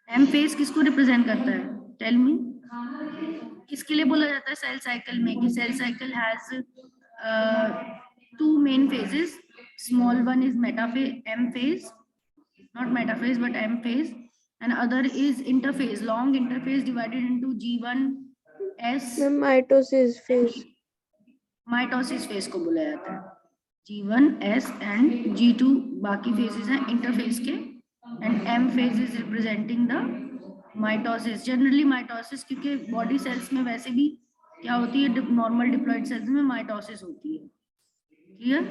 M phase किसको represent करता है? Tell me. किसके लिए बोला जाता है सेल साइकिल में कि cell cycle has two main phases, small one is metaphase, M phase, not metaphase but M phase, and other is interphase, long interphase divided into G1 S mitosis phase, mitosis phase को बोला जाता है। G1 S and G2 बाकी phases हैं interphase के, and M phase is representing the mitosis. Generally mitosis क्योंकि body cells में वैसे भी क्या होती है, नॉर्मल डिप्लॉइड सेल्स में माइटोसिस होती है। Clear?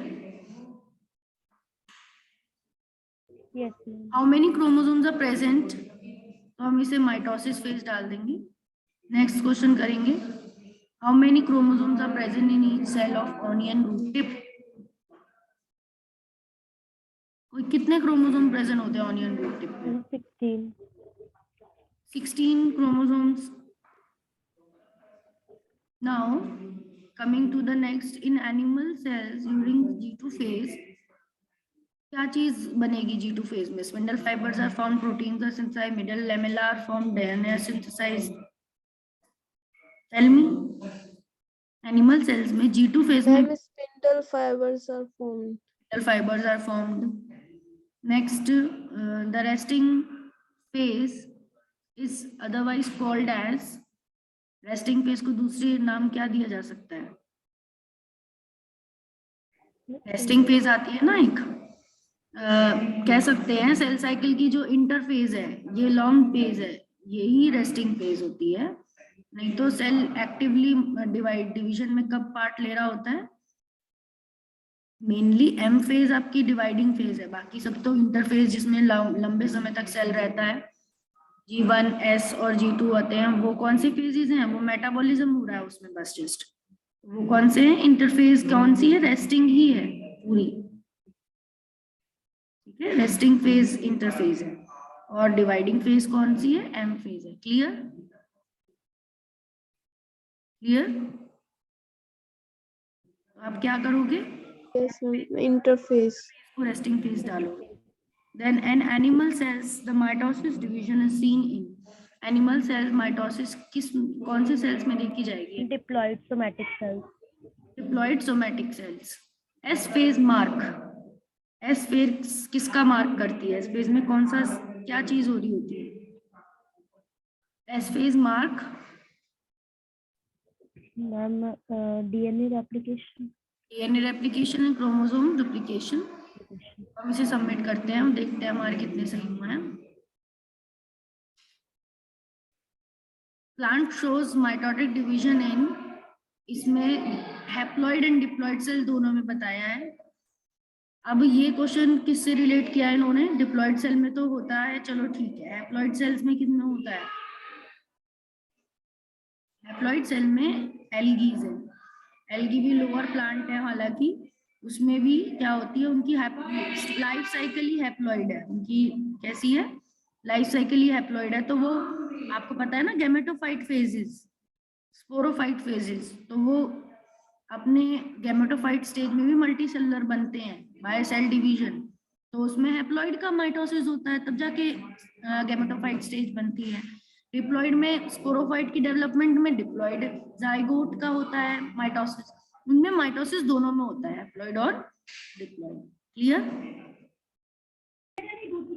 Yes. How many chromosomes are present, तो हम इसे माइटोसिस फेज डाल देंगे। नेक्स्ट क्वेश्चन करेंगे, how many chromosomes are present in each cell of onion root tip. कितने क्रोमोसोम प्रेजेंट होते हैं ऑनियन रूट टिप में? 16. 16 chromosomes. Now coming to the next, in animal cells during G2 phase क्या चीज बनेगी G2 phase में? Spindle fibres are form, proteins are synthesised, middle lamella are form, DNA are synthesised. Tell me. Animal cells में G2 phase में spindle fibres are formed, spindle fibers are formed. Next, the resting phase is otherwise called as, resting phase को दूसरी नाम क्या दिया जा सकता है? रेस्टिंग फेज आती है ना एक, कह सकते हैं सेल साइकिल की जो इंटरफेज है, ये लॉन्ग फेज है, यही रेस्टिंग फेज होती है। नहीं तो सेल एक्टिवली डिवीजन में कब पार्ट ले रहा होता है? मेनली एम फेज आपकी डिवाइडिंग फेज है, बाकी सब तो इंटरफेज जिसमें लंबे समय तक सेल रहता है। G1 S और G2 आते हैं, वो कौन से फेजेस हैं? वो मेटाबॉलिज्म हो रहा है उसमें बस जस्ट, वो कौन से हैं? इंटरफेज कौन सी है? रेस्टिंग ही है पूरी, ठीक है। रेस्टिंग फेज इंटरफेज है, और डिवाइडिंग फेज कौन सी है? एम फेज है। क्लियर? क्लियर? आप क्या करोगे? इंटरफेस, रेस्टिंग फेज डालोगे। Then in animal cells the mitosis division is seen in, animal cells mitosis किस कौन से cells में देखी जाएगी? Diploid somatic cells. Diploid somatic cells. S phase mark, S phase किसका मार्क करती है? S phase में कौन सा क्या चीज हो रही होती है? S phase mark Ma'am, DNA replication. DNA replication and chromosome duplication. हम इसे सबमिट करते हैं, हम देखते हैं हमारे कितने सही हुए हैं। Plant shows mitotic division in, इसमें हैप्लॉइड एंड डिप्लॉइड सेल दोनों में बताया है। अब ये क्वेश्चन किससे रिलेट किया है इन्होंने? डिप्लॉइड सेल में तो होता है, चलो ठीक है। हैप्लॉइड सेल्स में कितना होता है? हैप्लॉइड सेल में एल्गीज है, एल्गी भी लोअर प्लांट है, हालांकि उसमें भी क्या होती है, उनकी लाइफ साइकिल ही हैप्लॉइड है। उनकी कैसी है? लाइफ साइकिल ही हैप्लॉइड है। तो वो आपको पता है ना, गैमेटोफाइट फेजेस, स्पोरोफाइट फेजेस, तो वो अपने गैमेटोफाइट स्टेज में भी मल्टी सेलुलर बनते हैं बाय सेल डिवीजन, तो उसमें हैप्लॉइड का माइटोसिस होता है, तब जाके गैमेटोफाइट स्टेज बनती है। डिप्लॉइड में स्पोरोफाइट की डेवलपमेंट में डिप्लॉइड जाइगोट का होता है माइटोसिस, उनमें माइटोसिस दोनों में होता है, हैप्लॉइड और डिप्लॉइड। क्लियर?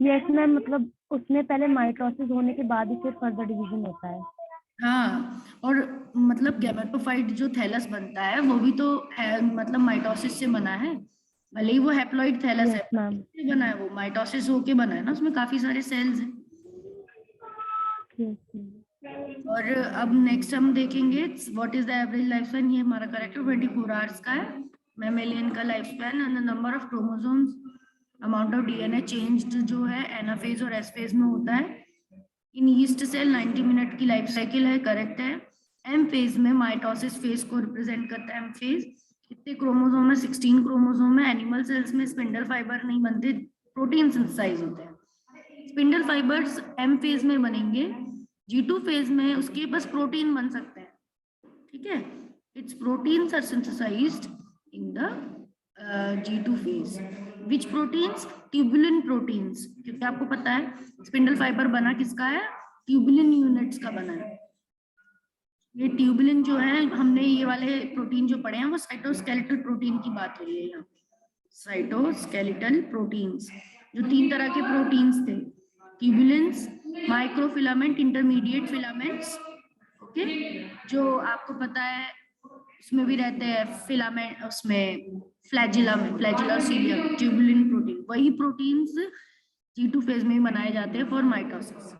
यस मैम, मतलब उसमें पहले माइटोसिस होने के बाद ही फिर फर्दर डिवीजन होता है। हाँ, और मतलब गैमेटोफाइट जो थैलस बनता है वो भी तो है, मतलब माइटोसिस से बना है, भले ही वो हैप्लॉइड थैलस है, मैम बना है वो माइटोसिस होके बना है ना, उसमें काफी सारे सेल्स हैं। और अब नेक्स्ट हम देखेंगे what is the average life span. ये हमारा करेक्टर 24 आवर्स का है। मैमेलियन का life span and the number of chromosomes, amount of DNA changed जो है एनाफेज और एस फेज में होता है। इन यीस्ट सेल 90 मिनट की लाइफ साइकिल है, करेक्ट है। एम फेज में माइटोसिस फेज को रिप्रेजेंट करता है। एम फेज कितने क्रोमोसोम है? 16 क्रोमोसोम है। एनिमल सेल्स में स्पिंडल फाइबर नहीं बनते, प्रोटीन सिंथेसाइज होते हैं। स्पिंडल फाइबर्स एम फेज में बनेंगे, G2 फेज में उसके बस प्रोटीन बन सकते हैं, ठीक है। It's proteins are synthesised in the G2 phase. Which proteins? Tubulin proteins, क्योंकि आपको पता है स्पिंडल फाइबर बना किसका है? ट्यूबुलिन यूनिट्स का बना है। ये ट्यूबुलिन जो है, हमने ये वाले प्रोटीन जो पढ़े हैं वो साइटोस्केलेटल प्रोटीन की बात हो रही है यहाँ। साइटोस्केलेटल प्रोटीन्स, जो 3 तरह के प्रोटीन्स थे, ट्यूबुलिन्स, माइक्रोफिलामेंट, इंटरमीडिएट फिलामेंट्स। ओके, जो आपको पता है उसमें भी रहते हैं फिलामेंट, उसमें फ्लैजिला में, फ्लैजिला सीलियम, ट्यूबुलिन प्रोटीन, वही प्रोटीन्स G2 फेज में बनाए जाते हैं फॉर माइटोसिस।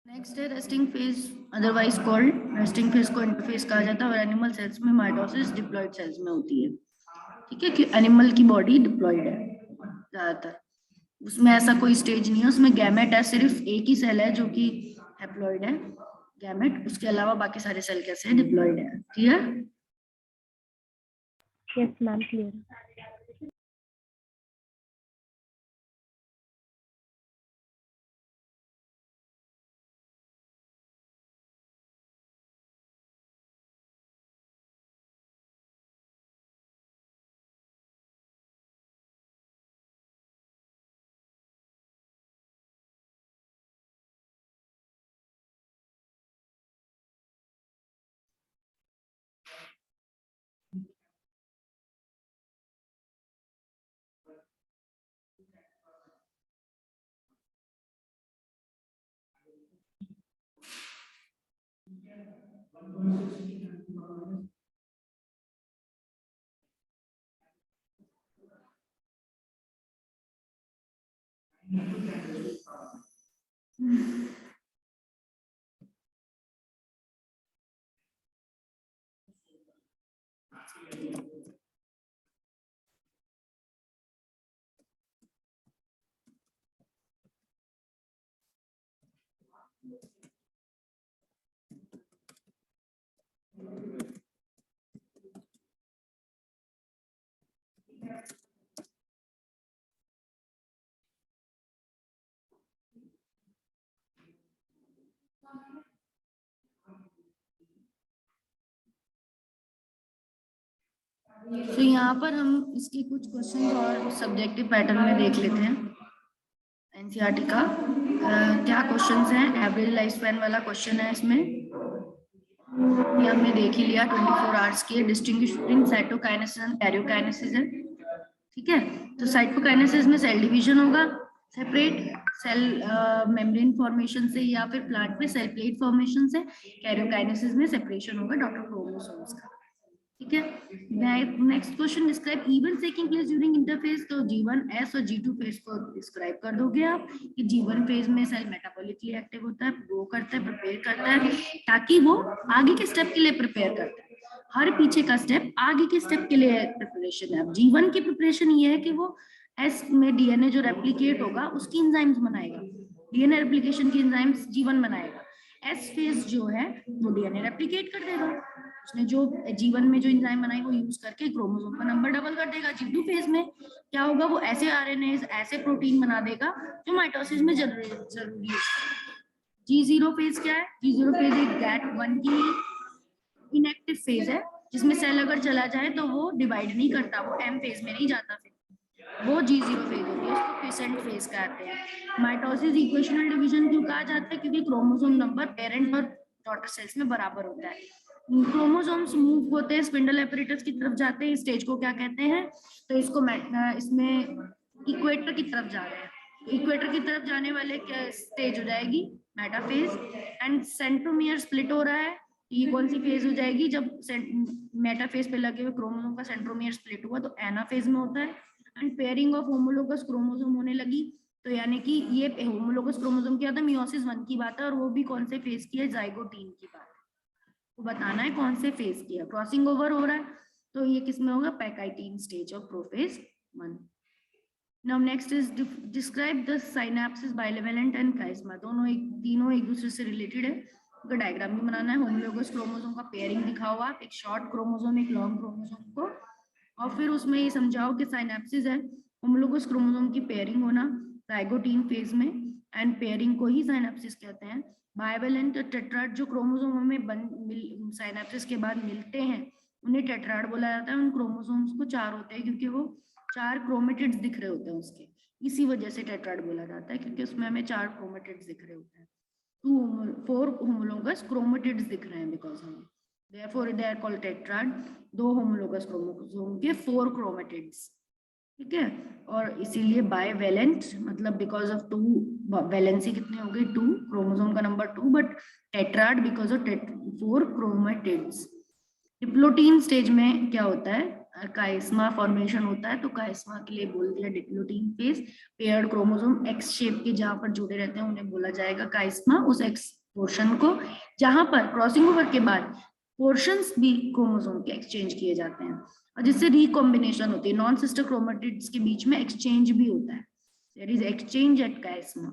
नेक्स्ट है resting phase, otherwise called resting phase को इंटरफेज कहा जाता है और एनिमल सेल्स में माइटोसिस डिप्लॉइड सेल्स में होती है। ठीक है, कि एनिमल की बॉडी डिप्लॉइड है ज्यादातर, उसमें ऐसा कोई स्टेज नहीं है, उसमें गैमेट है, सिर्फ एक ही सेल है जो कि हैप्लॉइड है, गैमेट, उसके अलावा बाकी सारे सेल कैसे हैं? डिप्लॉइड है। क्लियर? Yes ma'am, clear. तो यहाँ पर हम इसके कुछ क्वेश्चन और सब्जेक्टिव पैटर्न में देख लेते हैं एनसीईआरटी का। क्या क्वेश्चंस हैं? एवरेज लाइफ स्पैन वाला क्वेश्चन है इसमें, ये हमने देख ही लिया। 24 आवर्स की distinguish between cytokinesis and karyokinesis है। ठीक है, तो साइटोकाइनेसिस में सेल डिवीजन होगा सेपरेट, सेल मेम्ब्रेन फॉर्मेशन से या फिर प्लांट में सेल प्लेट फॉर्मेशन से। कैरियोकाइनेसिस में सेपरेशन होगा डॉटर क्रोमोसोम्स का। ठीक है, next question, describe events taking place during interphase. तो G1 S और G2 फेज को डिस्क्राइब कर दोगे आप कि G1 फेज में सेल मेटाबॉलिकली एक्टिव होता है, ग्रो करता है, प्रिपेयर करता है ताकि वो आगे के स्टेप के लिए प्रिपेयर करता है। हर पीछे का स्टेप आगे के स्टेप के लिए प्रिपरेशन है। अब G1 की प्रिपरेशन ये है कि वो S में डीएनए जो रेप्लिकेट होगा उसकी एंजाइम्स बनाएगा, डीएनए रेप्लिकेशन की एंजाइम्स G1 बनाएगा। S फेज जो है वो डीएनए रेप्लिकेट कर देगा, उसने जो G1 में जो एंजाइम बनाई वो यूज करके क्रोमोसोम का नंबर डबल कर देगा। G2 फेज में क्या होगा? वो ऐसे आरएनए, ऐसे प्रोटीन बना देगा जो माइटोसिस में जरूरी है। G0 फेज क्या है? G0 फेज एक GAT1 की इनएक्टिव फेज है, जिसमें सेल अगर चला जाए तो वो डिवाइड नहीं करता, वो M फेज में नहीं जाता, फिर वो G0 फेज होती है, उसको क्विसेंट फेज कहते हैं। माइटोसिस इक्वेशनल डिवीजन क्यों कहा जाता है? क्योंकि क्रोमोसोम नंबर पेरेंट और डॉटर सेल्स में बराबर होता है। क्रोमोसोम्स मूव होते हैं, स्पिंडल एपरेटस की तरफ जाते हैं, स्टेज को क्या कहते हैं? तो इसको इसमें इक्वेटर की तरफ जा रहे हैं, इक्वेटर की तरफ जाने वाले क्या स्टेज हो जाएगी? मेटाफेज। एंड सेंट्रोमियर स्प्लिट हो रहा है, ये कौन सी फेज हो जाएगी? जब मेटाफेज पे लगे हुए क्रोमोसोम का सेंट्रोमियर स्प्लिट हुआ तो एनाफेज में होता है। And pairing of homologous chromosome होने लगी, तो यानी कि ये होमोलोगस क्रोमोसोम क्या था? मियोसिस 1 की बात है, और वो भी कौन से फेज की है? जाइगोटीन की बात है, तो बताना है कौन से फेज की है। क्रॉसिंग ओवर हो रहा है तो ये किस में होगा? Pachytene stage of prophase 1। Now next is describe the synapsis, bivalent and chiasma, तीनों एक दूसरे से रिलेटेड है, उनका डायग्राम भी बनाना है। होमोलोगस क्रोमोसोम का पेयरिंग दिखा हुआ, एक शॉर्ट क्रोमोसोम एक लॉन्ग क्रोमोसोम को, और फिर उसमें ये समझाओ कि साइनेप्सिस है होमोलोगस क्रोमोसोम की पेयरिंग होना जाइगोटीन फेज में, एंड पेयरिंग को ही साइनेप्सिस कहते हैं। बाइवेलेंट टेट्राड जो क्रोमोसोम में साइनेप्सिस के बाद मिलते हैं उन्हें टेट्राड बोला जाता है। उन क्रोमोसोम्स को 4 होते हैं क्योंकि वो 4 क्रोमेटिड्स दिख रहे होते हैं उसके, इसी वजह से टेट्राड बोला जाता है क्योंकि उसमें हमें 4 क्रोमेटिड्स दिख रहे होते हैं। 4 होमोलोगस क्रोमेटिड्स दिख रहे हैं बिकॉज हमें, therefore they are called tetrad। 2 homologous chromosome के 4 क्रोमेटिड्स, ठीक है। और इसीलिए बाइवेलेंट मतलब बिकॉज ऑफ 2 वैलेंसी कितने हो गए 2, क्रोमोसोम का number 2, but tetrad because of 4 chromatids. Diplotene stage में क्या होता है, काइस्मा फॉर्मेशन होता है, तो काइस्मा के लिए बोल दिया diplotene phase. Paired chromosome x shape के जहां पर जुड़े रहते हैं उन्हें बोला जाएगा काइस्मा। उस एक्स पोर्शन को जहां पर क्रॉसिंग ओवर के बाद पोर्शंस भी क्रोमोसोम के एक्सचेंज किए जाते हैं और जिससे रिकॉम्बिनेशन होती है, नॉन सिस्टर क्रोमेटिड्स के बीच में एक्सचेंज भी होता है, देयर इज एक्सचेंज एट काइस्मा,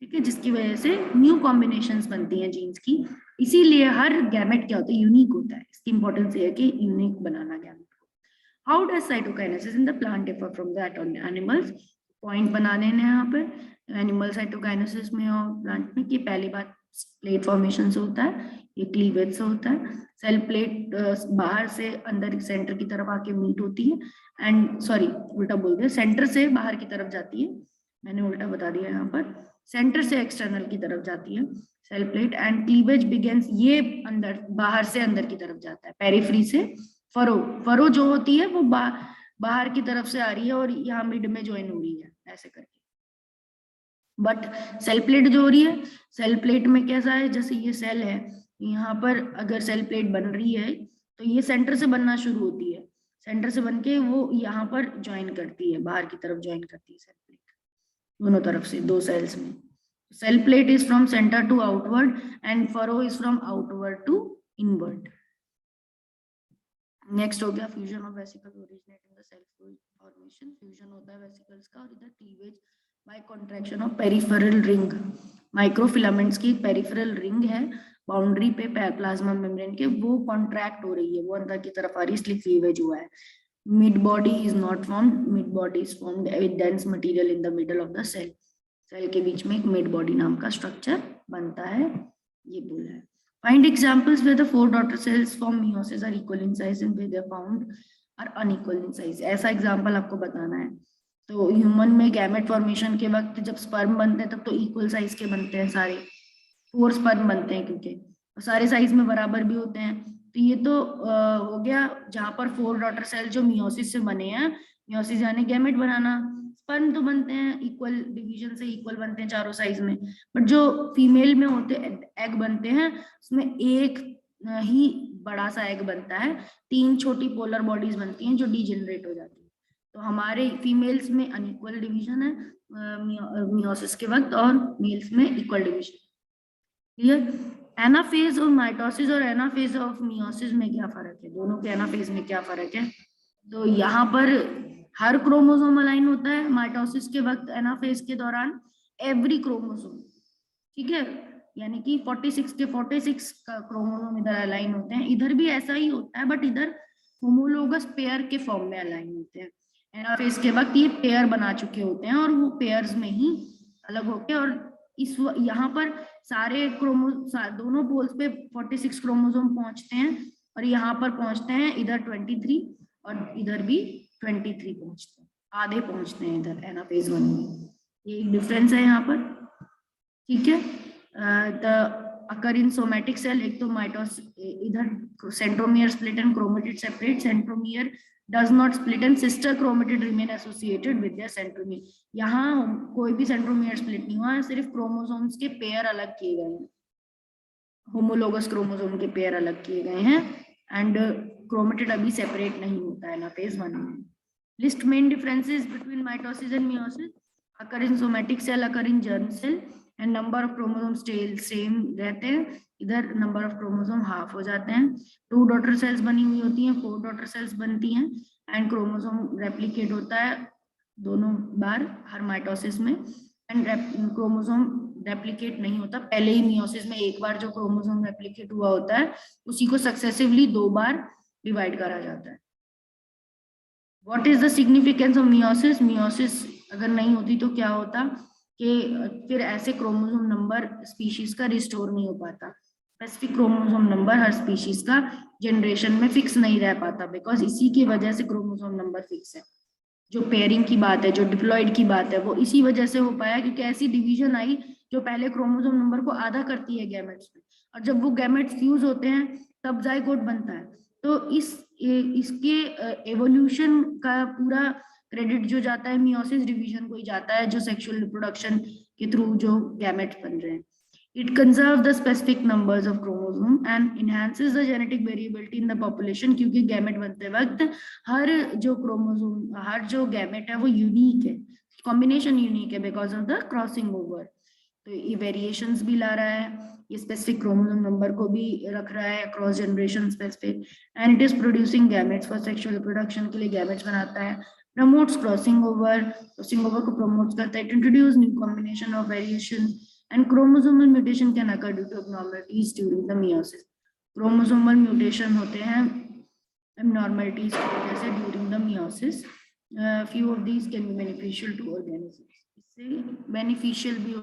ठीक है, जिसकी वजह से न्यू कॉम्बिनेशंस बनती हैं जीन्स की। इसीलिए हर गैमेट क्या होता है, यूनिक होता है। इसकी इंपॉर्टेंस ये है कि यूनिक बनाना गैमेट को। How does cytokinesis in the plant differ from that on animals, point बनाने हैं यहाँ पर। एनिमल साइटोकाइनेसिस में और प्लांट में कि पहली बात प्लेट फॉर्मेशन से होता है, ये क्लीवेज से होता है। सेल प्लेट बाहर से अंदर सेंटर की तरफ आके मीट होती है एंड सॉरी उल्टा बोल दिया, सेंटर से बाहर की तरफ जाती है, मैंने उल्टा बता दिया यहाँ पर, सेंटर से एक्सटर्नल की तरफ जाती है cell plate and cleavage begins, ये अंदर बाहर से अंदर की तरफ जाता है, पेरिफेरी से फरो जो होती है वो बाहर की तरफ से आ रही है और यहाँ मिड में ज्वाइन हो रही है ऐसे करके। बट सेल प्लेट जो हो रही है, सेल प्लेट में कैसा है, जैसे ये सेल है, यहाँ पर अगर सेल प्लेट बन रही है तो ये सेंटर से बनना शुरू होती है, सेंटर से बन के वो यहाँ पर ज्वाइन करती है, बाहर की तरफ ज्वाइन करती है सेल प्लेट, दोनों तरफ से 2 सेल्स में। Cell plate is from centre to outward and furrow is from outward to inward. Next हो गया fusion of vesicle originate in the cell formation. Fusion होता है वेसिकल्स का और इधर cleavage by contraction of peripheral ring. Microfilaments की peripheral ring है boundary पे प्लाज्मा मेम्ब्रेन के, वो कॉन्ट्रैक्ट हो रही है, वो अंदर की तरफ आ रही है, इसलिए क्लीवेज हुआ है। Mid body is not formed, mid body is formed with dense material in the middle of the cell. Cell के बीच में एक मिड बॉडी नाम का स्ट्रक्चर बनता है, ये बोला है। Find examples where the 4 daughter cells from meiosis are equal in size and where they are found are unequal in size। ऐसा एग्जाम्पल आपको बताना है। तो ह्यूमन में गैमेट फॉर्मेशन के वक्त जब स्पर्म बनते हैं तब तो इक्वल साइज के बनते हैं सारे, 4 स्पर्म बनते हैं क्योंकि सारे साइज में बराबर भी होते हैं। तो ये तो हो गया जहां पर 4 डॉटर सेल जो मियोसिस से बने हैं, मियोसिस यानी गैमेट बनाना, स्पर्म तो बनते हैं इक्वल डिवीजन से, इक्वल बनते हैं चारों साइज में, बट जो फीमेल में होते एग बनते हैं उसमें एक ही बड़ा सा एग बनता है, 3 छोटी पोलर बॉडीज बनती हैं जो डीजेनरेट हो जाती है। तो हमारे फीमेल्स में अनइक्वल डिवीजन है मियोसिस के वक्त और मेल्स में इक्वल डिवीजन। क्लियर? एनाफेज और माइटोसिस और एनाफेज ऑफ मियोसिस में क्या फर्क है, दोनों के एनाफेज में क्या फर्क है? तो यहाँ पर हर क्रोमोसोम अलाइन होता है माइटोसिस के वक्त, एनाफेज के दौरान एवरी क्रोमोसोम, ठीक है, यानी कि 46 के 46 का क्रोमोसोम इधर अलाइन होते हैं। इधर भी ऐसा ही होता है बट इधर होमोलोगस पेयर के फॉर्म में अलाइन होते हैं। एनाफेज के वक्त ये पेयर बना चुके होते हैं और वो पेयर्स में ही अलग होके, और इस यहाँ पर सारे दोनों पोल्स पे 46 क्रोमोसोम पहुंचते हैं और यहाँ पर पहुंचते हैं इधर 23 और इधर भी 23 पहुंचते हैं, आधे पहुंचते हैं इधर एनाफेज 1 में। ये एक डिफरेंस है यहाँ पर, ठीक है। अकर इन सोमैटिक सेल, एक तो माइटोसिस इधर centromere split and chromatid separate, centromere does not split and sister chromatid remain associated with their centromere। यहाँ कोई भी सेंट्रोमियर स्प्लिट नहीं हुआ, सिर्फ क्रोमोसोम्स के पेयर अलग किए गए हैं, होमोलोगस क्रोमोसोम के पेयर अलग किए गए हैं एंड क्रोमेटिड अभी सेपरेट नहीं होता है ना फेज 1 में। List main differences between mitosis and meiosis. Occur in somatic cell, occur in germ cell and number of chromosome same रहते हैं, इधर नंबर ऑफ क्रोमोसोम हाफ हो जाते हैं। 2 डॉटर सेल्स बनी हुई होती हैं, 4 डॉटर सेल्स बनती हैं एंड क्रोमोसोम रेप्लिकेट होता है दोनों बार हर माइटोसिस में, एंड क्रोमोसोम रेप्लिकेट नहीं होता, पहले ही मियोसिस में एक बार जो क्रोमोसोम रेप्लिकेट हुआ होता है उसी को सक्सेसिवली 2 बार डिवाइड करा जाता है। What is the significance of meiosis? Meiosis अगर नहीं होती तो क्या होता? कि फिर ऐसे क्रोमोसोम नंबर स्पीशीज का रिस्टोर नहीं हो पाता। स्पेसिफिक क्रोमोसोम नंबर हर स्पीशीज का जनरेशन में फिक्स नहीं रह पाता, बिकॉज इसी की वजह से क्रोमोसोम नंबर फिक्स है। जो पेयरिंग की बात है, जो डिप्लॉइड की बात है, वो इसी वजह से हो पाया क्योंकि ऐसी डिवीजन आई जो पहले क्रोमोसोम नंबर को आधा करती है गैमेट्स में, और जब वो गैमेट्स फ्यूज होते हैं तब जाइगोट बनता है। तो इसके एवोल्यूशन का पूरा क्रेडिट जो जाता है मियोसिस डिवीजन को ही जाता है, जो सेक्सुअल रिप्रोडक्शन के थ्रू जो गैमेट्स बन रहे हैं। It conserves the specific numbers of chromosome and enhances the genetic variability in the population, क्योंकि गैमेट बनते वक्त हर जो क्रोमोसोम, हर जो गैमेट है वो यूनिक है, कॉम्बिनेशन यूनिक है because of the crossing over. तो ये वेरिएशंस भी ला रहा है, ये स्पेसिफिक क्रोमोसोम नंबर को भी रख रहा है cross generation specific, and it is producing gametes for sexual reproduction के लिए गैमेट्स बनाता है, प्रमोट्स क्रॉसिंग ओवर को प्रमोट करता है, introduce new combination of variation, and chromosomal mutation can occur due to abnormalities during the meiosis. Chromosomal mutation होते हैं abnormalities की वजह से during the meiosis. Few of these can be beneficial to organisms. इससे beneficial भी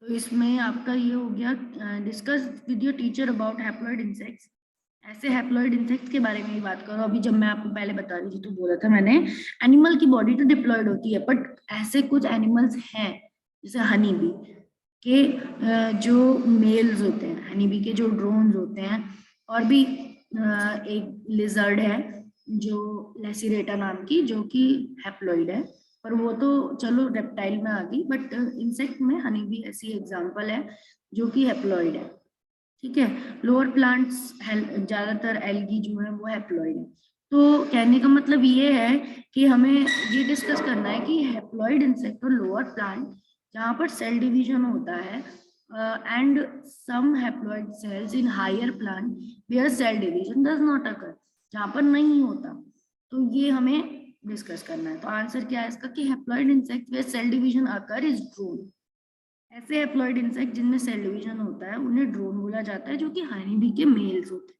तो इसमें आपका ये हो गया discuss with your teacher about haploid insects. ऐसे हैप्लॉइड इंसेक्ट्स के बारे में भी बात करो। अभी जब मैं आपको पहले बता रही थी तो बोला था मैंने एनिमल की बॉडी तो डिप्लॉइड होती है, बट ऐसे कुछ एनिमल्स हैं जैसे हनी बी के जो मेल्स होते हैं, हनी बी के जो ड्रोन्स होते हैं, और भी एक लिजर्ड है जो लेसिरेटा नाम की, जो कि हैप्लॉइड है, पर वो तो चलो रेप्टाइल में आ गई, बट इंसेक्ट में हनी बी ऐसी एग्जांपल है जो कि हैप्लॉइड है। ठीक है, लोअर प्लांट्स ज्यादातर एल्गी जो है वो हैप्लॉइड है। तो कहने का मतलब ये है कि हमें ये डिस्कस करना है कि हैप्लॉइड इंसेक्ट और लोअर प्लांट जहाँ पर सेल डिवीजन होता है and some haploid cells in higher plant where cell division does not occur, जहाँ पर नहीं होता, तो ये हमें डिस्कस करना है। तो आंसर क्या है इसका कि haploid insect where cell division occur is drone. ऐसे हैप्लॉइड इंसेक्ट जिनमें सेल डिवीजन होता है उन्हें ड्रोन बोला जाता है, जो कि हनी बी के मेल्स होते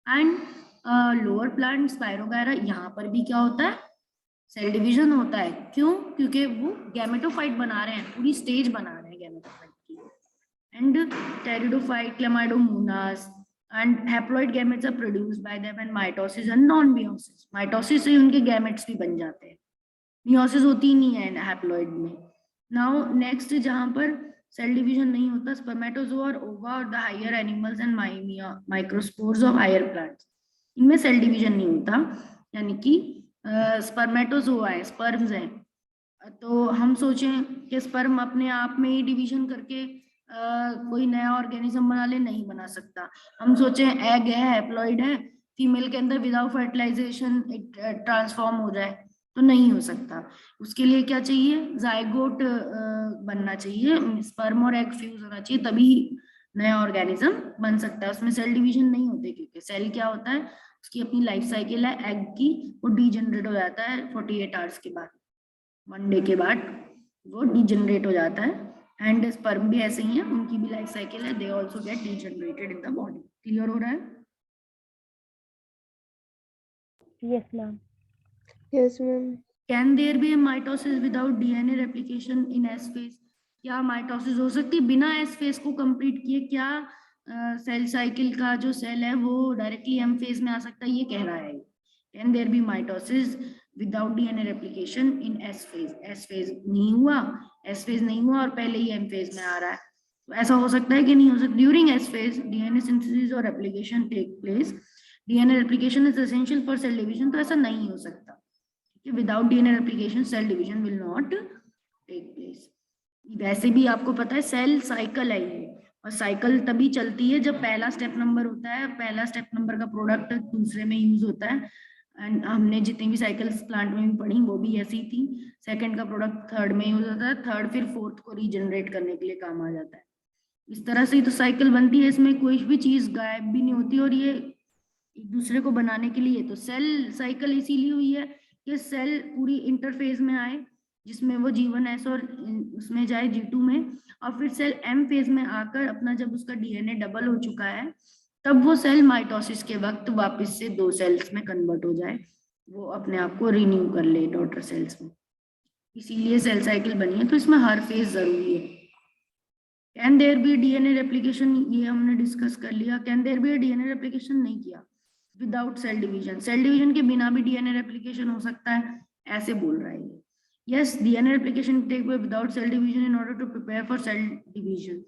हैं। एंड लोअर प्लांट स्पाइरोगायरा, यहाँ पर भी क्या होता है, सेल डिवीजन होता है। क्यों? क्योंकि वो गैमेटोफाइट बना रहे हैं, पूरी स्टेज बना रहे हैं गैमेटोफाइट की। And pteridophyte, Chlamydomonas and haploid gametes are produced by them in mitosis and non meiosis. Mitosis से उनके गैमेट्स भी बन जाते हैं, मियोसिस होती ही नहीं है हैप्लॉइड में। नाउ नेक्स्ट, जहां पर सेल डिवीजन नहीं होता, स्पर्मेटोजोआ और ओवा और the higher animals and microspores of higher plants, इनमें सेल डिवीजन नहीं होता, यानी कि स्पर्मेटोजोआ है, स्पर्म्स हैं। तो हम सोचें कि स्पर्म अपने आप में ही डिवीजन करके कोई नया ऑर्गेनिज्म बना ले, नहीं बना सकता। हम सोचें एग है, हैप्लॉइड है, फीमेल के अंदर विदाउट फर्टिलाइजेशन ट्रांसफॉर्म हो जाए, तो नहीं हो सकता। उसके लिए क्या चाहिए, जाइगोट बनना चाहिए, स्पर्म और एग फ्यूज होना चाहिए, तभी नया ऑर्गेनिज्म बन सकता है। उसमें सेल डिवीजन नहीं होते, क्योंकि सेल क्या होता है, उसकी अपनी लाइफ साइकिल है एग की, वो डीजनरेट हो जाता है 48 आवर्स के बाद, 1 डे के बाद वो डीजनरेट हो जाता है। एंड स्पर्म भी ऐसे ही है, उनकी भी लाइफ साइकिल है, they also get degenerated in the body. Clear हो रहा है? Yes ma'am. Yes, ma'am. Can there be a mitosis without DNA replication in S phase? क्या माइटोसिस हो सकती है बिना एस फेज को कंप्लीट किए? क्या सेल साइकिल का जो सेल है वो डायरेक्टली एम फेज में आ सकता है, ये कह रहा है। Can there be mitosis without DNA replication in S phase? S phase नहीं हुआ, एस फेज नहीं हुआ और पहले ही एम फेज में आ रहा है, तो ऐसा हो सकता है कि नहीं हो सकता? During S phase DNA synthesis और replication take place, DNA replication is essential for cell division, तो ऐसा नहीं हो सकता। Without DNA replication cell division will not take place. वैसे भी आपको पता है सेल साइकिल है ये, और साइकिल तभी चलती है जब पहला स्टेप नंबर होता है, पहला स्टेप नंबर का प्रोडक्ट दूसरे में यूज होता है। एंड हमने जितनी भी साइकिल्स प्लांट में भी पढ़ी वो भी ऐसी थी, सेकंड का प्रोडक्ट थर्ड में यूज होता है, थर्ड फिर फोर्थ को रीजनरेट करने के लिए काम आ जाता है। इस तरह से ही तो साइकिल बनती है, इसमें कोई भी चीज गायब भी नहीं होती, और ये एक दूसरे को बनाने के लिए। तो सेल साइकिल इसीलिए हुई है कि सेल पूरी इंटरफेज में आए, जिसमें वो G1S और उसमें जाए G2 में, और फिर सेल M फेज में आकर अपना जब उसका DNA डबल हो चुका है तब वो सेल माइटोसिस के वक्त वापस से 2 सेल्स में कन्वर्ट हो जाए, वो अपने आप को रिन्यू कर ले डॉटर सेल्स में। इसीलिए सेल साइकिल बनी है। तो इसमें हर फेज जरूरी है। Can there be DNA replication, ये हमने डिस्कस कर लिया। Can there be DNA replication नहीं किया without cell division, cell division के बिना भी DNA रेप्लिकेशन हो सकता है, ऐसे बोल रहा है। Yes, DNA replication take place without cell division in order to prepare for cell division.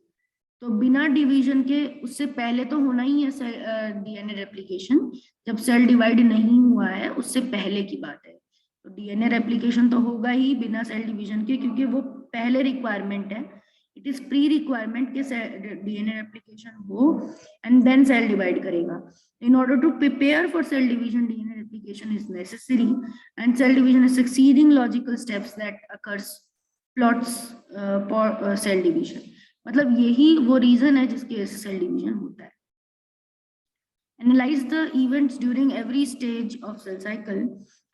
तो बिना डिवीजन के उससे पहले तो होना ही है DNA रेप्लिकेशन, जब सेल डिवाइड नहीं हुआ है उससे पहले की बात है। तो DNA रेप्लिकेशन तो होगा ही बिना सेल डिवीजन के, क्योंकि वो पहले रिक्वायरमेंट है। इट इज प्री रिक्वायरमेंट के DNA रेप्लिकेशन हो एंड देन सेल डिवाइड करेगा। In order to prepare for cell division, DNA replication is necessary, and cell division is succeeding logical steps that occurs plots for cell division. मतलब यही वो reason है जिसकी वजह से cell division होता है। Analyze the events during every stage of cell cycle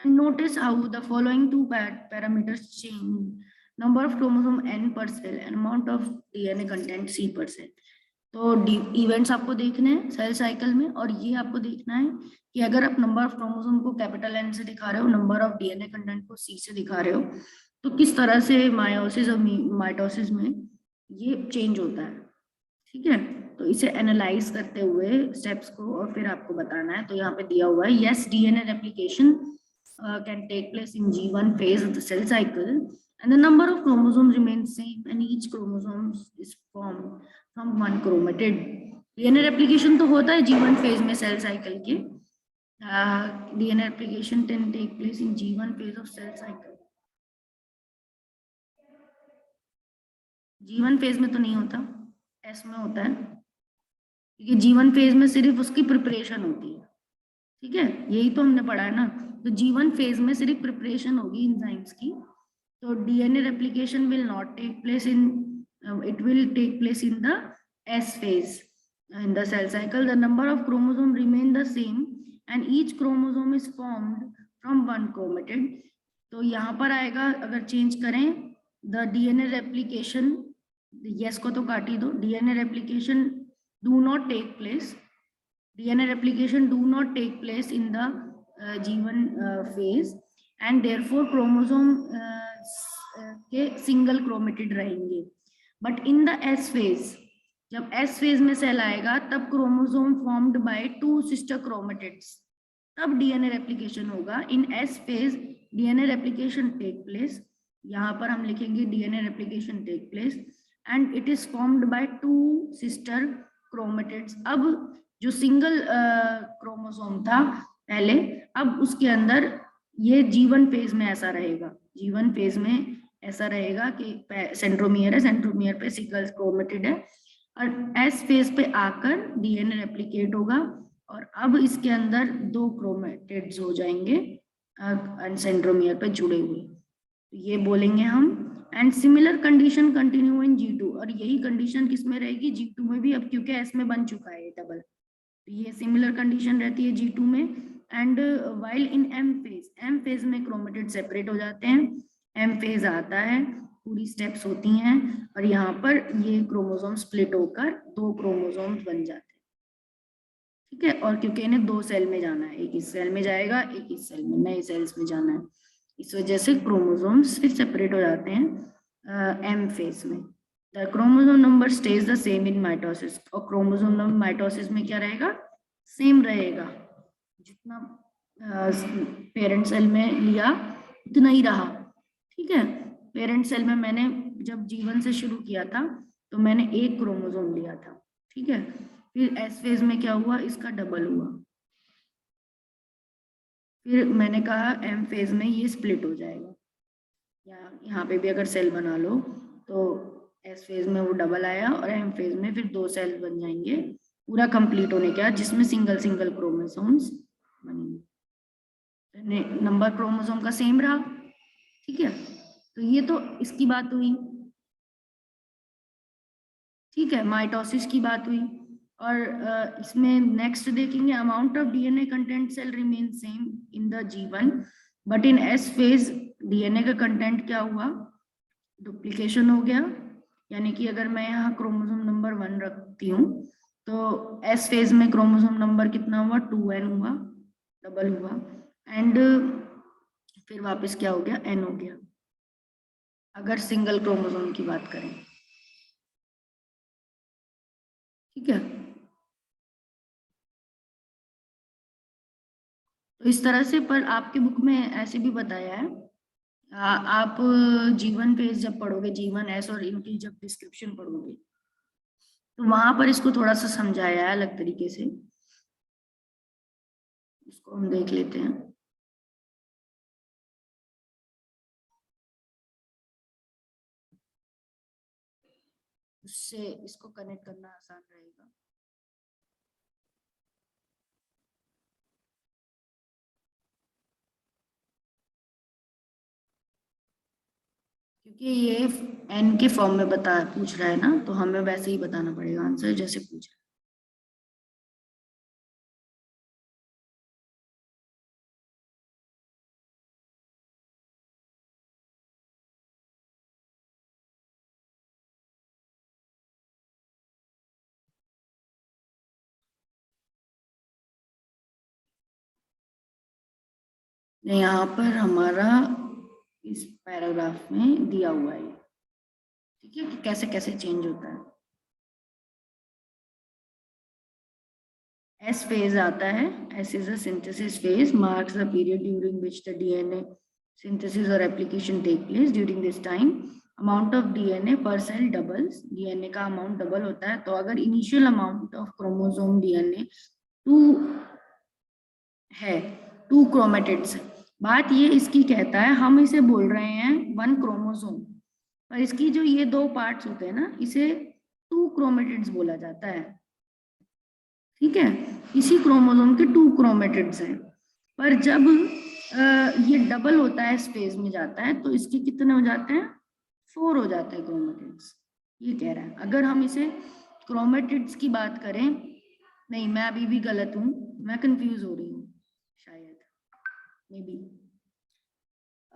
and notice how the following two parameters change: number of chromosome N per cell and amount of DNA content C per cell. तो events आपको देखने हैं cell cycle में, और ये आपको देखना है कि अगर आप नंबर ऑफ क्रोमोसोम को कैपिटल N से दिखा रहे हो, नंबर ऑफ DNA कंटेंट को C से दिखा रहे हो, तो किस तरह से मायोसिस और माइटोसिस में ये चेंज होता है। ठीक है, तो इसे एनालाइज करते हुए स्टेप्स को और फिर आपको बताना है। तो यहाँ पे दिया हुआ है, yes DNA replication can take place in G1 phase of the cell cycle and the number of chromosomes remains same and each chromosome is formed from one chromatid. DNA replication तो होता है G1 phase में cell cycle के। DNA replication can take place in G1 phase of cell cycle. G1 phase में तो नहीं होता, S में होता है, क्योंकि G1 phase में सिर्फ उसकी प्रिपरेशन होती है। ठीक है, यही तो हमने पढ़ा है ना। तो G1 phase में सिर्फ प्रिपरेशन होगी इंजाइम्स की। तो DNA replication will not take place in it will take place in the S phase. In the cell cycle, the number of chromosomes remain the same and each chromosome is formed from one chromatid. तो यहाँ पर आएगा, अगर change करें the DNA replication, yes को तो काट ही दो, DNA replication do not take place. DNA replication do not take place in the G1 phase and therefore chromosome के सिंगल क्रोमेटिड रहेंगे। But in the S phase, जब S phase में cell आएगा तब chromosome formed by 2 sister chromatids, तब DNA replication होगा। In S phase DNA replication take place, यहाँ पर हम लिखेंगे DNA replication take place and it is formed by 2 sister chromatids. अब जो सिंगल क्रोमोसोम था पहले, अब उसके अंदर ये G1 फेज में ऐसा रहेगा, G1 फेज में ऐसा रहेगा कि सेंट्रोमियर है, सेंट्रोमियर पे सिंगल क्रोमेटिड है, और S फेज पे आकर DNA रेप्लिकेट होगा और अब इसके अंदर 2 क्रोमेटिड्स हो जाएंगे सेंट्रोमियर पे जुड़े हुए, ये बोलेंगे हम। And similar condition continue in G2, और यही कंडीशन किस में रहेगी, G2 में भी, अब क्योंकि S में बन चुका है डबल, तो ये सिमिलर कंडीशन रहती है G2 में। And while in M phase में क्रोमेटिड सेपरेट हो जाते हैं, M फेज आता है, पूरी स्टेप्स होती हैं और यहाँ पर ये क्रोमोसोम स्प्लिट होकर 2 क्रोमोसोम्स बन जाते हैं। ठीक है, और क्योंकि इन्हें 2 सेल में जाना है, एक इस सेल में जाएगा, एक इस सेल में, नए सेल्स में जाना है, इस वजह से क्रोमोसोम्स फिर सेपरेट हो जाते हैं M फेज में। The chromosome number stage the same in mitosis, और क्रोमोसोम नंबर माइटोसिस में क्या रहेगा, सेम रहेगा, जितना पेरेंट सेल में लिया उतना ही रहा। ठीक है, पेरेंट सेल में मैंने जब G1 से शुरू किया था तो मैंने 1 क्रोमोसोम लिया था। ठीक है, फिर S फेज में क्या हुआ, इसका डबल हुआ, फिर मैंने कहा M फेज में ये स्प्लिट हो जाएगा, या यहाँ पे भी अगर सेल बना लो तो S फेज में वो डबल आया और M फेज में फिर 2 सेल बन जाएंगे पूरा कंप्लीट होने के बाद, जिसमें सिंगल सिंगल क्रोमोसोम्स बनेंगे, नंबर क्रोमोसोम का सेम रहा। ठीक है, तो ये तो इसकी बात हुई। ठीक है, माइटोसिस की बात हुई। और इसमें नेक्स्ट देखेंगे amount of DNA content cell remain same in the G1 but in S phase DNA का कंटेंट क्या हुआ, डुप्लीकेशन हो गया। यानी कि अगर मैं यहाँ क्रोमोसोम नंबर 1 रखती हूँ तो S फेज में क्रोमोसोम नंबर कितना हुआ, 2n हुआ, डबल हुआ, एंड फिर वापस क्या हो गया, n हो गया अगर सिंगल क्रोमोसोम की बात करें। ठीक है, तो इस तरह से, पर आपके बुक में ऐसे भी बताया है, आप G1 पेज जब पढ़ोगे, G1 S और इनकी जब डिस्क्रिप्शन पढ़ोगे तो वहां पर इसको थोड़ा सा समझाया है अलग तरीके से, इसको हम देख लेते हैं। उससे इसको कनेक्ट करना आसान रहेगा। क्योंकि ये n के फॉर्म में पूछ रहा है ना, तो हमें वैसे ही बताना पड़ेगा आंसर जैसे पूछ रहा है। यहाँ पर हमारा इस पैराग्राफ में दिया हुआ है, ठीक है, कि कैसे कैसे चेंज होता है। S phase आता है, S is a synthesis phase, marks the period during which the DNA synthesis or application take place. During this time, amount of DNA per cell doubles. DNA का amount double होता है, तो अगर initial amount of chromosome DNA 2 है, 2 chromatids, बात ये इसकी कहता है, हम इसे बोल रहे हैं 1 क्रोमोसोम, पर इसकी जो ये 2 पार्ट्स होते हैं ना, इसे 2 क्रोमेटिड्स बोला जाता है। ठीक है, इसी क्रोमोसोम के 2 क्रोमेटिड्स हैं, पर जब ये डबल होता है, स्पेस में जाता है, तो इसके कितने हो जाते हैं, 4 हो जाते हैं क्रोमेटिड्स। ये कह रहा है, अगर हम इसे क्रोमेटिड्स की बात करें, नहीं मैं अभी भी गलत हूँ, मैं कंफ्यूज हो रही हूँ शायद, मे बी।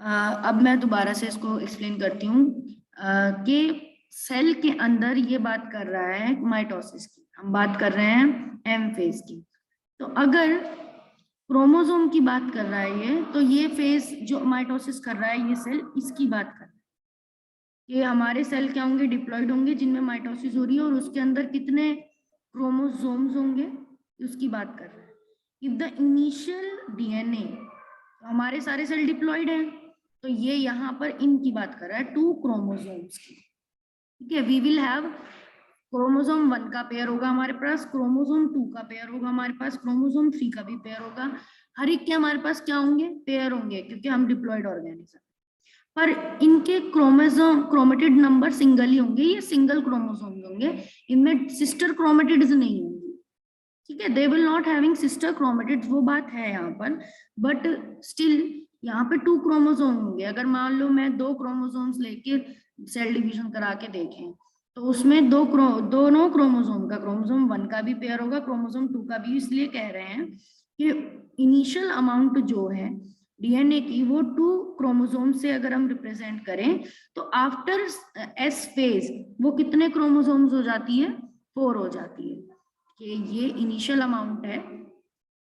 अब मैं दोबारा से इसको एक्सप्लेन करती हूँ कि सेल के अंदर ये बात कर रहा है माइटोसिस की, हम बात कर रहे हैं एम फेज की। तो अगर क्रोमोसोम की बात कर रहा है ये, तो ये फेज जो माइटोसिस कर रहा है, ये सेल इसकी बात कर रहा है कि हमारे सेल क्या होंगे, डिप्लॉइड होंगे, जिनमें माइटोसिस हो रही है, और उसके अंदर कितने क्रोमोसोम्स होंगे, उसकी बात कर रहा है। इफ द इनिशियल डीएनए, हमारे सारे सेल डिप्लॉइड हैं, तो ये यहाँ पर इनकी बात कर रहा है, 2 क्रोमोसोम्स की। ठीक है, वी विल हैव क्रोमोसोम 1 का पेयर होगा हमारे पास, क्रोमोसोम 2 का पेयर होगा हमारे पास, क्रोमोसोम 3 का भी पेयर होगा, हर एक के हमारे पास क्या होंगे, पेयर होंगे, क्योंकि हम डिप्लॉइड ऑर्गेनिज्म। पर इनके क्रोमेटिड नंबर सिंगल ही होंगे, ये सिंगल क्रोमोसोम होंगे, इनमें सिस्टर क्रोमेटिड्स नहीं होंगे। ठीक है, they will not having sister chromatids, वो बात है यहाँ पर, बट स्टिल यहाँ पे 2 क्रोमोसोम होंगे। अगर मान लो मैं 2 क्रोमोसोम्स लेके सेल डिवीजन करा के देखें, तो उसमें दोनों क्रोमोसोम का, क्रोमोसोम 1 का भी पेयर होगा, क्रोमोसोम 2 का भी। इसलिए कह रहे हैं कि इनिशियल अमाउंट जो है डीएनए की, वो 2 क्रोमोसोम से अगर हम रिप्रेजेंट करें, तो आफ्टर एस फेज वो कितने क्रोमोसोम्स हो जाती है, 4 हो जाती है। कि ये इनिशियल अमाउंट है,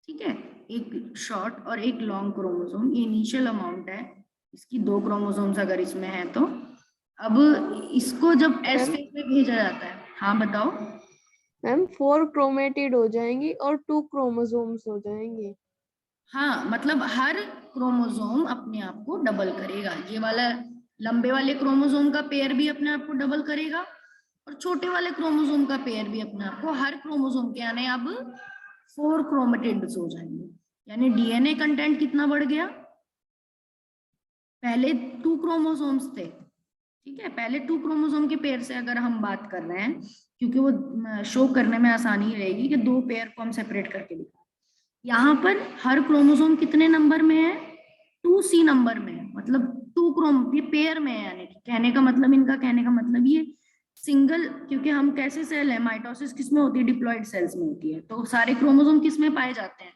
ठीक है, एक शॉर्ट और एक लॉन्ग क्रोमोसोम, ये इनिशियल अमाउंट है, इसकी 2 क्रोमोसोम्स अगर इसमें है तो। अब इसको जब एस फेज में भेजा जाता है, हाँ बताओ मैम, 4 क्रोमेटिड हो जाएंगी और 2 क्रोमोसोम्स हो जाएंगे। हाँ, मतलब हर क्रोमोसोम अपने आप को डबल करेगा, ये वाला लंबे वाले क्रोमोसोम का पेयर भी अपने आप को डबल करेगा, और छोटे वाले क्रोमोसोम का पेयर भी अपने आप को, हर क्रोमोसोम के यानी अब 4 क्रोमेटिड्स हो जाएंगे। यानी डीएनए कंटेंट कितना बढ़ गया, पहले 2 क्रोमोसोम्स थे, ठीक है, पहले 2 क्रोमोसोम के पेयर से अगर हम बात कर रहे हैं, क्योंकि वो शो करने में आसानी रहेगी कि 2 पेयर को हम सेपरेट करके दिखा। यहाँ पर हर क्रोमोसोम कितने नंबर में है, 2C नंबर में है, मतलब 2 ये पेयर में है, यानी कि कहने का मतलब, इनका कहने का मतलब ये सिंगल, क्योंकि हम कैसे सेल है, माइटोसिस किसमें होती है, डिप्लॉइड सेल्स में होती है, तो सारे क्रोमोसोम किसमें पाए जाते हैं,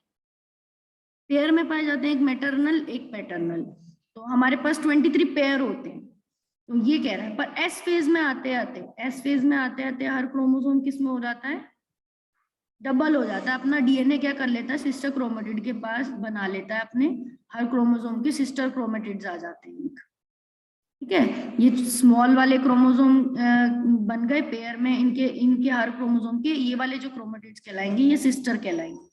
पेयर में पाए जाते हैं, एक मैटरनल एक पैटर्नल। तो हमारे पास 23 पेयर होते हैं। तो ये कह रहा है, पर एस फेज में आते आते हर क्रोमोसोम किस में हो जाता है, डबल हो जाता है। अपना डीएनए क्या कर लेता है, सिस्टर क्रोमेटिड के पास बना लेता है, अपने हर क्रोमोसोम के सिस्टर क्रोमेटिड्स आ जाते हैं। ठीक है, ये स्मॉल वाले क्रोमोसोम बन गए पेयर में, इनके इनके हर क्रोमोसोम के ये वाले जो क्रोमेटिड्स कहलाएंगे ये सिस्टर कहलाएंगे।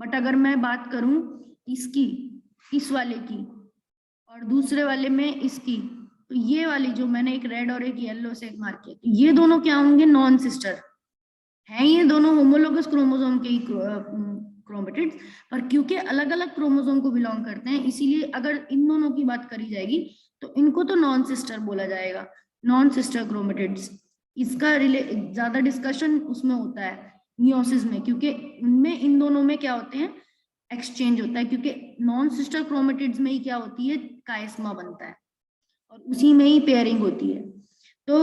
बट अगर मैं बात करूं इसकी, इस वाले की, और दूसरे वाले में इसकी, तो ये वाली जो मैंने एक रेड और एक येलो से मार्क किया, तो ये दोनों क्या होंगे, नॉन सिस्टर हैं। ये दोनों होमोलोगस क्रोमोसोम के ही क्रोमेटिड्स, पर क्योंकि अलग अलग क्रोमोसोम को बिलोंग करते हैं, इसीलिए अगर इन दोनों की बात करी जाएगी तो इनको तो नॉन सिस्टर बोला जाएगा, नॉन सिस्टर क्रोमेटिड्स। इसका ज्यादा डिस्कशन उसमें होता है मियोसिस में, क्योंकि उनमें इन दोनों में क्या होते हैं, एक्सचेंज होता है, क्योंकि नॉन सिस्टर क्रोमेटिड्स में ही क्या होती है, काइस्मा बनता है, और उसी में ही पेयरिंग होती है। तो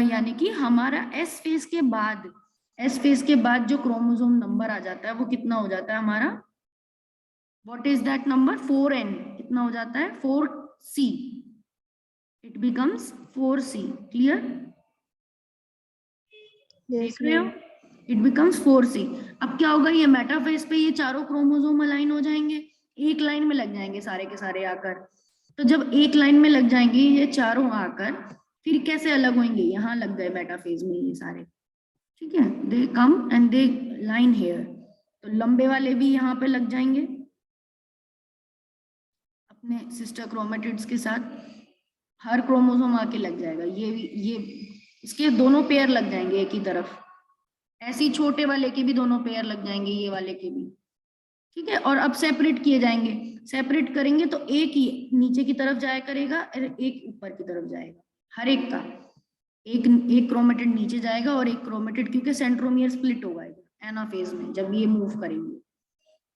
यानी कि हमारा एस फेज के बाद जो क्रोमोसोम नंबर आ जाता है वो कितना हो जाता है हमारा, what is that number, 4n। कितना हो जाता है, 4c, it becomes 4c। Clear, देख रहे हो, इट बिकम्स 4c। अब क्या होगा, ये मेटाफेज पे ये चारों क्रोमोसोम अलाइन हो जाएंगे, एक लाइन में लग जाएंगे सारे के सारे आकर। तो जब एक लाइन में लग जाएंगे ये चारों आकर, फिर कैसे अलग होंगे, यहाँ लग गए मेटाफेज में ये सारे। ठीक है, they come and they line here, तो लंबे वाले भी यहाँ पे लग जाएंगे अपने सिस्टर क्रोमेटिड्स के साथ, हर क्रोमोसोम आके लग जाएगा, ये इसके दोनों पेयर लग जाएंगे एक ही तरफ। ऐसे ही छोटे वाले के भी दोनों पेयर लग जाएंगे, ये वाले के भी। ठीक है, और अब सेपरेट किए जाएंगे, सेपरेट करेंगे तो एक ही नीचे की तरफ जाया करेगा और एक ऊपर की तरफ जाएगा, हर एक का एक क्रोमेटिड नीचे जाएगा और एक क्रोमेटिड, क्योंकि सेंट्रोमियर स्प्लिट होगा एनाफेज में जब ये मूव करेंगे,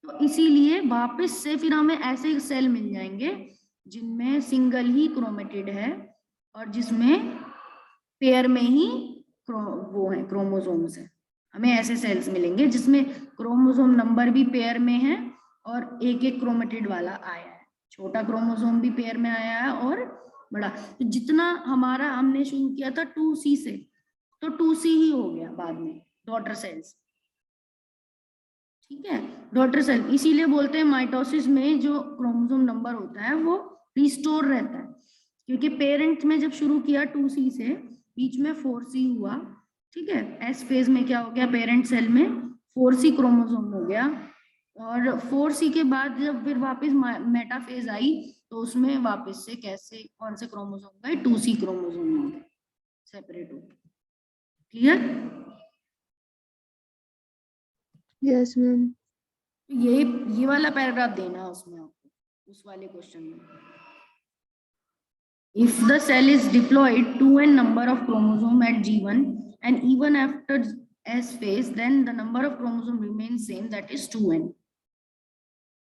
तो इसीलिए वापस से फिर हमें ऐसे सेल मिल जाएंगे जिनमें सिंगल ही क्रोमेटिड है और जिसमें पेयर में ही वो है क्रोमोसोम्स है। हमें ऐसे सेल्स मिलेंगे जिसमें क्रोमोसोम नंबर भी पेयर में है और एक एक क्रोमेटिड वाला आया है, छोटा क्रोमोसोम भी पेयर में आया है और बड़ा। तो जितना हमारा हमने शुरू किया था 2C से, तो 2C ही हो गया बाद में डॉटर सेल्स। ठीक है, डॉटर सेल इसीलिए बोलते हैं माइटोसिस में जो क्रोमोसोम नंबर होता है वो रिस्टोर रहता है, क्योंकि पेरेंट में जब शुरू किया 2C से, बीच में 4C हुआ। ठीक है, एस फेज में क्या हो गया, पेरेंट सेल में 4C क्रोमोसोम हो गया, और 4C के बाद जब फिर वापस मेटाफेज आई तो उसमें वापस से कैसे कौन से क्रोमोसोम गए, 2C क्रोमोसोम हो गए सेपरेट हो। Clear, yes ma'am. ये वाला पैराग्राफ देना है उसमें आपको, उस वाले क्वेश्चन में। If the cell is diploid, 2n number of chromosome at G1 and even after S phase, then the number of chromosome remains same, that is 2n.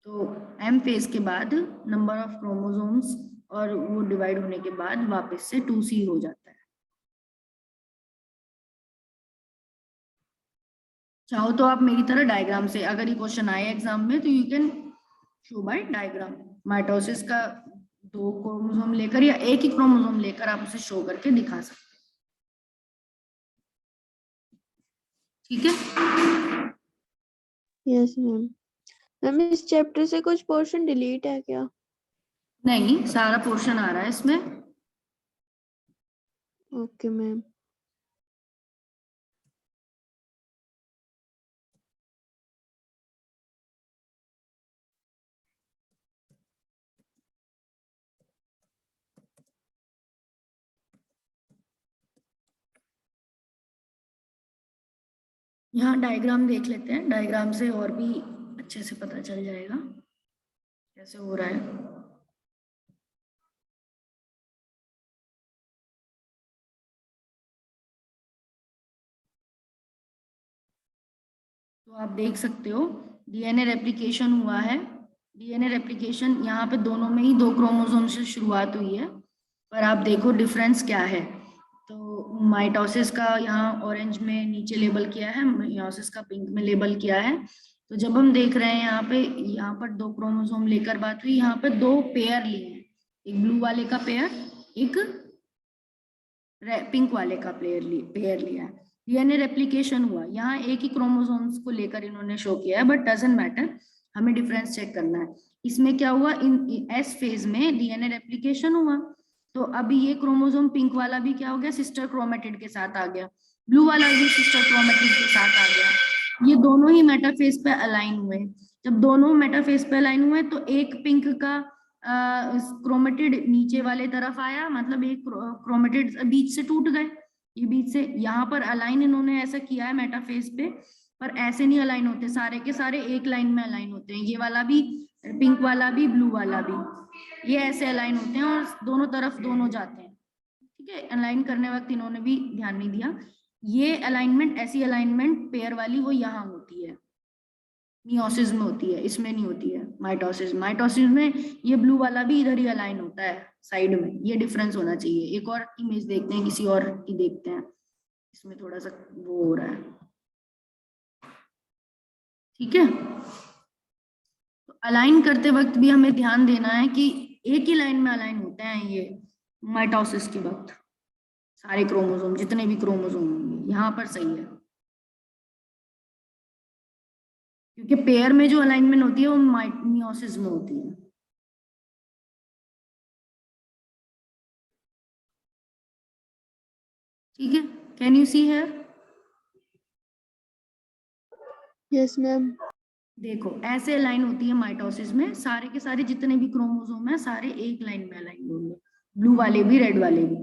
तो M phase के बाद number of chromosomes और वो divide होने के बाद वापस से 2C हो जाता है। चाहो तो आप मेरी तरह डायग्राम से, अगर ये क्वेश्चन आए एग्जाम में तो you can show by diagram, mitosis का 2 क्रोमोसोम लेकर या एक ही क्रोमोसोम लेकर आप उसे शो करके दिखा सकते हैं। ठीक है, यस मैम। मैम इस चैप्टर से कुछ पोर्शन डिलीट है क्या? नहीं, सारा पोर्शन आ रहा है इसमें। Okay ma'am. यहाँ डायग्राम देख लेते हैं, डायग्राम से और भी अच्छे से पता चल जाएगा कैसे हो रहा है। तो आप देख सकते हो डीएनए रेप्लिकेशन हुआ है। डीएनए रेप्लिकेशन यहाँ पे दोनों में ही 2 क्रोमोसोम से शुरुआत हुई है, पर आप देखो डिफरेंस क्या है। तो तो माइटोसिस का यहाँ ऑरेंज में नीचे लेबल किया है, मियोसिस का पिंक में लेबल किया है। तो जब हम देख रहे हैं यहाँ पर 2 क्रोमोसोम लेकर बात हुई, यहाँ पर 2 पेयर लिए हैं, एक ब्लू वाले का पेयर, एक पिंक वाले का पेयर लिया है। डीएनए रेप्लिकेशन हुआ, यहाँ एक ही क्रोमोसोम्स को लेकर इन्होंने शो किया है, बट डजंट मैटर, हमें डिफरेंस चेक करना है। इसमें क्या हुआ, इन एस फेज में डीएनए रेप्लिकेशन हुआ, तो अभी ये क्रोमोसोम पिंक वाला भी क्या हो गया, सिस्टर क्रोमेटिड के साथ आ गया, ब्लू वाला भी सिस्टर क्रोमेटिड के साथ आ गया। ये दोनों ही मेटाफेज पे अलाइन हुए। जब दोनों मेटाफेज पे अलाइन हुए तो एक पिंक का क्रोमेटिड नीचे वाले तरफ आया, मतलब एक क्रोमेटिड बीच से टूट गए, ये बीच से यहाँ पर अलाइन इन्होंने ऐसा किया है मेटाफेज पे, पर ऐसे नहीं अलाइन होते, सारे के सारे एक लाइन में अलाइन होते हैं, ये वाला भी, पिंक वाला भी, ब्लू वाला भी, ये ऐसे अलाइन होते हैं और दोनों तरफ दोनों जाते हैं। ठीक है, अलाइन करने वक्त इन्होंने भी ध्यान नहीं दिया। ये अलाइनमेंट, ऐसी अलाइनमेंट पेयर वाली वो यहाँ होती है, मियोसिस में होती है, इसमें नहीं होती है माइटोसिस। माइटोसिस में ये ब्लू वाला भी इधर ही अलाइन होता है साइड में, ये डिफरेंस होना चाहिए। एक और इमेज देखते हैं, किसी और की देखते हैं, इसमें थोड़ा सा वो हो रहा है। ठीक है, तो अलाइन करते वक्त भी हमें ध्यान देना है कि एक ही लाइन में अलाइन होते हैं ये माइटोसिस के वक्त, सारे क्रोमोसोम, जितने भी क्रोमोसोम होंगे यहाँ पर सही है, क्योंकि पेयर में जो अलाइनमेंट होती है वो मियोसिस में होती है। ठीक है, can you see here? Yes ma'am. देखो ऐसे अलाइन होती है माइटोसिस में, सारे के सारे जितने भी क्रोमोसोम है सारे एक लाइन में अलाइन होंगे, ब्लू वाले भी रेड वाले भी।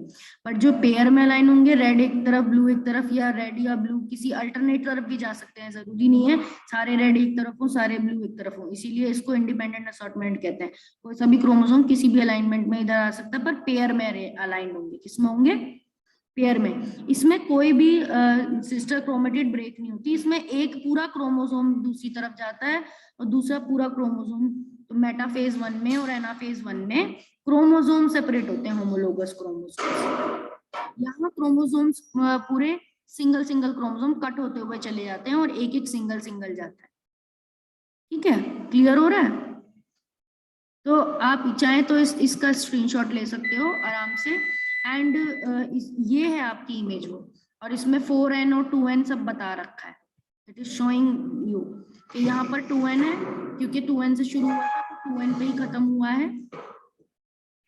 पर जो पेयर में अलाइन होंगे, रेड एक तरफ ब्लू एक तरफ, या रेड या ब्लू किसी अल्टरनेट तरफ भी जा सकते हैं, जरूरी नहीं है सारे रेड एक तरफ हो सारे ब्लू एक तरफ हो, इसीलिए इसको इंडिपेंडेंट असॉर्टमेंट कहते हैं। कोई सभी क्रोमोसोम किसी भी अलाइनमेंट में इधर आ सकता है, पर पेयर में अलाइन होंगे, किसमें होंगे, पेयर में। इसमें कोई भी सिस्टर क्रोमेटिड ब्रेक नहीं होती, इसमें एक पूरा क्रोमोसोम दूसरी तरफ जाता है और दूसरा पूरा क्रोमोसोम, तो मेटाफेज 1 में और एनाफेज 1 में क्रोमोसोम सेपरेट होते हैं, होमोलोगस क्रोमोसोम। यहाँ क्रोमोसोम्स पूरे सिंगल सिंगल क्रोमोसोम कट होते हुए चले जाते हैं और एक एक सिंगल सिंगल जाता है। ठीक है, क्लियर हो रहा है? तो आप चाहें तो इसका स्क्रीनशॉट ले सकते हो आराम से। एंड ये है आपकी इमेज वो, और इसमें 4n और 2n सब बता रखा है। इट इज शोइंग यू कि यहाँ पर 2n है, क्योंकि 2n से शुरू हुआ था तो 2n पे ही खत्म हुआ है।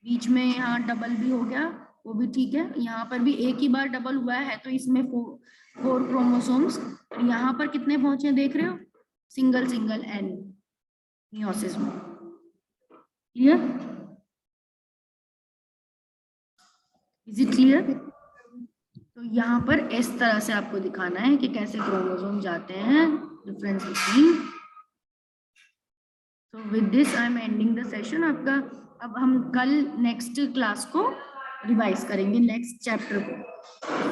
बीच में यहाँ डबल भी हो गया, वो भी ठीक है। यहाँ पर भी एक ही बार डबल हुआ है, तो इसमें 4 क्रोमोसोम्स। यहाँ पर कितने पहुंचे देख रहे हो, सिंगल सिंगल n मियोसिस में। क्लियर? Is it clear? तो यहाँ पर इस तरह से आपको दिखाना है कि कैसे क्रोमोसोम जाते हैं, difference between. So with this I am ending the session आपका। अब हम कल नेक्स्ट क्लास को रिवाइज करेंगे, नेक्स्ट चैप्टर को,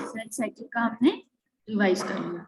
सेल साइकिल का हमने रिवाइज कर लिया।